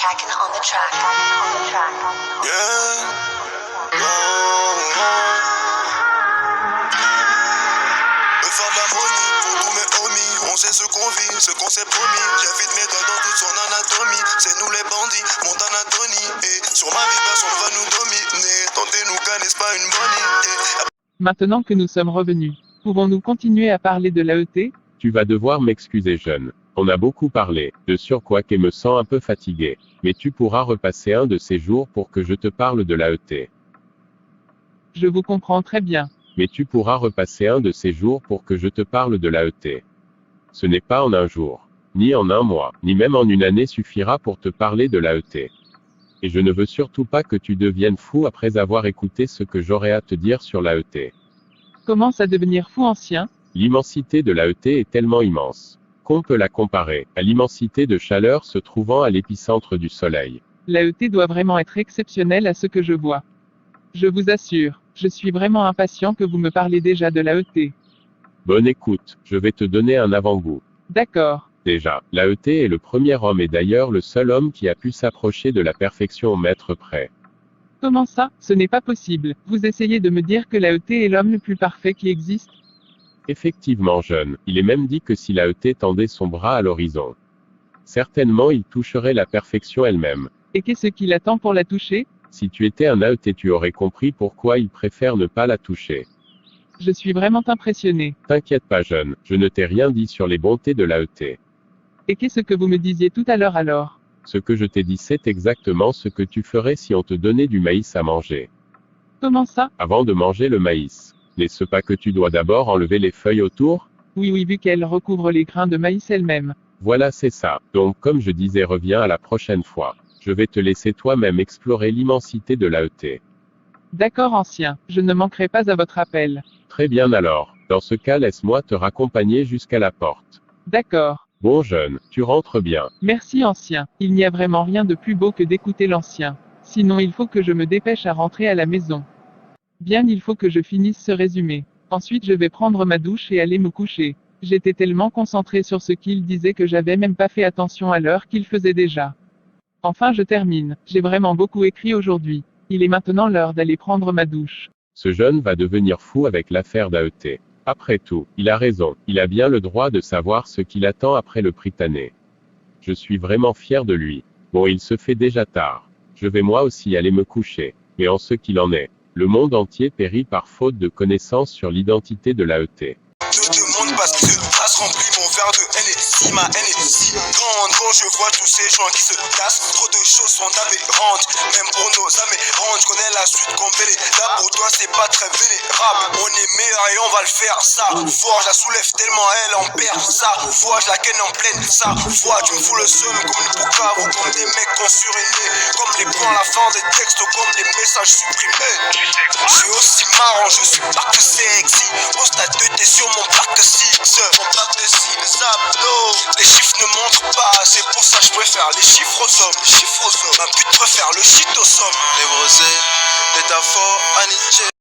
Tacken on the track. Yeah. Le faire de la money pour tous mes homies. On sait ce qu'on vit, ce qu'on s'est promis. J'invite mes doigts dans toute son anatomie. C'est nous les bandits, Montana Tony. Et sur ma vie, personne va nous dominer. Tentez-nous qu'un n'est pas une bonne idée. Maintenant que nous sommes revenus, pouvons-nous continuer à parler de l'AET? Tu vas devoir m'excuser jeune. On a beaucoup parlé, de surcroît et me sens un peu fatigué. Mais tu pourras repasser un de ces jours pour que je te parle de l'AET. Je vous comprends très bien. Mais tu pourras repasser un de ces jours pour que je te parle de l'AET. Ce n'est pas en un jour, ni en un mois, ni même en une année suffira pour te parler de l'AET. Et je ne veux surtout pas que tu deviennes fou après avoir écouté ce que j'aurais à te dire sur l'AET. Commence à devenir fou ancien? L'immensité de l'AET est tellement immense qu'on peut la comparer à l'immensité de chaleur se trouvant à l'épicentre du Soleil. L'AET doit vraiment être exceptionnel à ce que je vois. Je vous assure, je suis vraiment impatient que vous me parlez déjà de l'AET. Bonne écoute, je vais te donner un avant-goût. D'accord. Déjà, l'AET est le premier homme et d'ailleurs le seul homme qui a pu s'approcher de la perfection au mètre près. Comment ça? Ce n'est pas possible. Vous essayez de me dire que l'AET est l'homme le plus parfait qui existe? Effectivement jeune, il est même dit que si l'AET tendait son bras à l'horizon, certainement il toucherait la perfection elle-même. Et qu'est-ce qu'il attend pour la toucher? Si tu étais un AET tu aurais compris pourquoi il préfère ne pas la toucher. Je suis vraiment impressionné. T'inquiète pas jeune, je ne t'ai rien dit sur les bontés de l'AET. Et qu'est-ce que vous me disiez tout à l'heure alors? Ce que je t'ai dit c'est exactement ce que tu ferais si on te donnait du maïs à manger. Comment ça? Avant de manger le maïs. N'est-ce pas que tu dois d'abord enlever les feuilles autour? Oui, vu qu'elle recouvre les grains de maïs elle-même. Voilà c'est ça. Donc comme je disais reviens à la prochaine fois. Je vais te laisser toi-même explorer l'immensité de l'AET. D'accord ancien, je ne manquerai pas à votre appel. Très bien alors. Dans ce cas laisse-moi te raccompagner jusqu'à la porte. D'accord. Bon jeune, tu rentres bien. Merci ancien, il n'y a vraiment rien de plus beau que d'écouter l'ancien. Sinon il faut que je me dépêche à rentrer à la maison. Bien il faut que je finisse ce résumé. Ensuite je vais prendre ma douche et aller me coucher. J'étais tellement concentré sur ce qu'il disait que j'avais même pas fait attention à l'heure qu'il faisait déjà. Enfin je termine, j'ai vraiment beaucoup écrit aujourd'hui. Il est maintenant l'heure d'aller prendre ma douche. Ce jeune va devenir fou avec l'affaire d'AET. Après tout, il a raison, il a bien le droit de savoir ce qu'il attend après le Prytanée. Je suis vraiment fier de lui. Bon il se fait déjà tard. Je vais moi aussi aller me coucher. Mais en ce qu'il en est, le monde entier périt par faute de connaissances sur l'identité de l'AET. Je demande parce que trace remplit mon verre de haine et si ma haine est si grande. Quand je vois tous ces gens qui se cassent, trop de choses sont aberrantes. Même pour nos amérantes, je connais la suite complète. Là pour toi c'est pas très vénérable. On est meilleur et on va le faire ça. Fois je la soulève tellement elle en perd ça. Fois je la ken en pleine ça. Fois tu me fous le seum comme une boucave ou comme des mecs qu'on surénés. Comme les points à la fin des textes ou comme des messages supprimés. Je suis aussi marrant, je suis pas que sexy. Pose ta tête t'es sur mon plaque 6. Mon plaque 6 abdos. Les chiffres ne montrent pas, c'est pour ça que je préfère les chiffres aux hommes. Les chiffres aux hommes. Ma pute préfère le shit aux sommes. Les brosés, métaphores, Nietzsche.